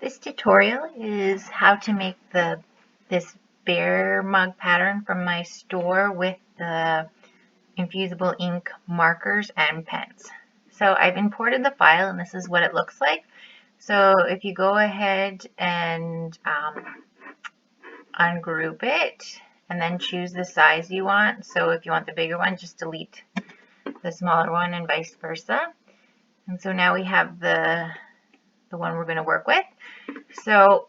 This tutorial is how to make this bear mug pattern from my store with the infusible ink markers and pens. So I've imported the file and this is what it looks like. So if you go ahead and ungroup it and then choose the size you want. So if you want the bigger one, just delete the smaller one and vice versa. And so now we have the one we're going to work with. So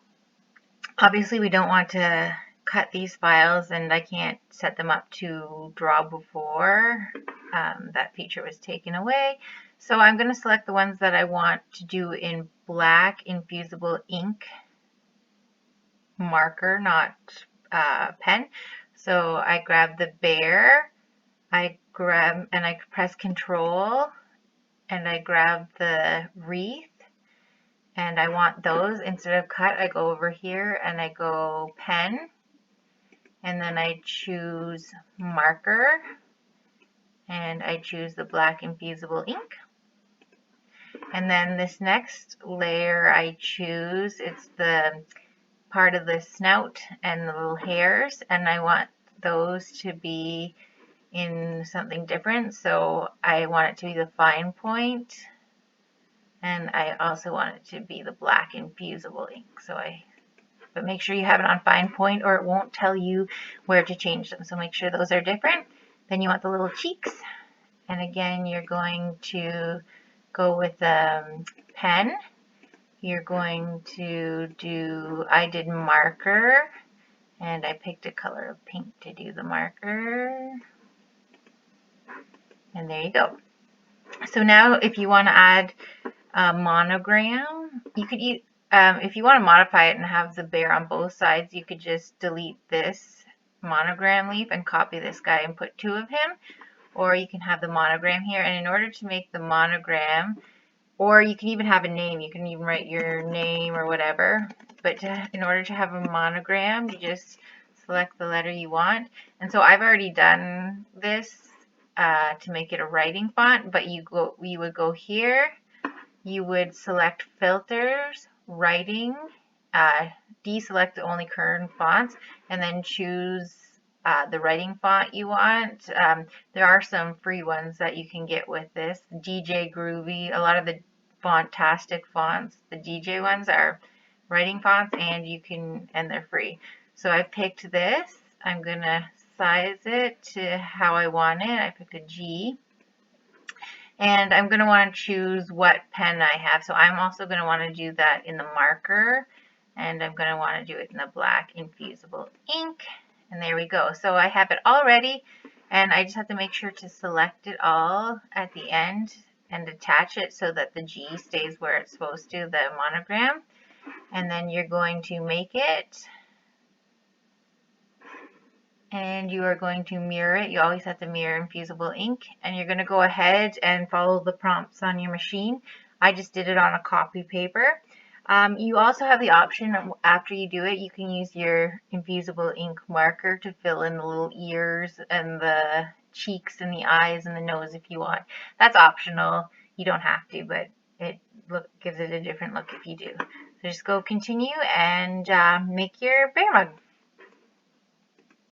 obviously we don't want to cut these files, and I can't set them up to draw before. That feature was taken away. So I'm going to select the ones that I want to do in black infusible ink marker, not pen. So I grab the bear, I press Control, and I grab the wreath. And I want those. Instead of cut, I go over here and I go pen. And then I choose marker. And I choose the black infusible ink. And then this next layer I choose, it's the part of the snout and the little hairs. And I want those to be in something different. So I want it to be the fine point. And I also want it to be the black infusible ink. But make sure you have it on fine point or it won't tell you where to change them. So make sure those are different. Then you want the little cheeks. And again, you're going to go with the pen. You're going to do, I did marker. And I picked a color of pink to do the marker. And there you go. So now if you want to add monogram, you could if you want to modify it and have the bear on both sides, you could just delete this monogram leaf and copy this guy and put two of him, or you can have the monogram here. And in order to make the monogram, or you can even have a name, you can even write your name or whatever, but in order to have a monogram, you just select the letter you want. And so I've already done this to make it a writing font, but you would go here. You would select filters, writing, deselect the only current fonts, and then choose the writing font you want. There are some free ones that you can get with this. DJ Groovy, a lot of the Fontastic fonts, the DJ ones are writing fonts, and they're free. So I picked this. I'm gonna size it to how I want it. I picked a G. And I'm going to want to choose what pen I have. So I'm also going to want to do that in the marker. And I'm going to want to do it in the black infusible ink. And there we go. So I have it all ready. And I just have to make sure to select it all at the end and attach it so that the G stays where it's supposed to, the monogram. And then you're going to make it. And you are going to mirror it. You always have to mirror infusible ink. And you're going to go ahead and follow the prompts on your machine. I just did it on a copy paper. You also have the option, after you do it, you can use your infusible ink marker to fill in the little ears and the cheeks and the eyes and the nose if you want. That's optional. You don't have to, but it gives it a different look if you do. So just go continue and make your bear mug.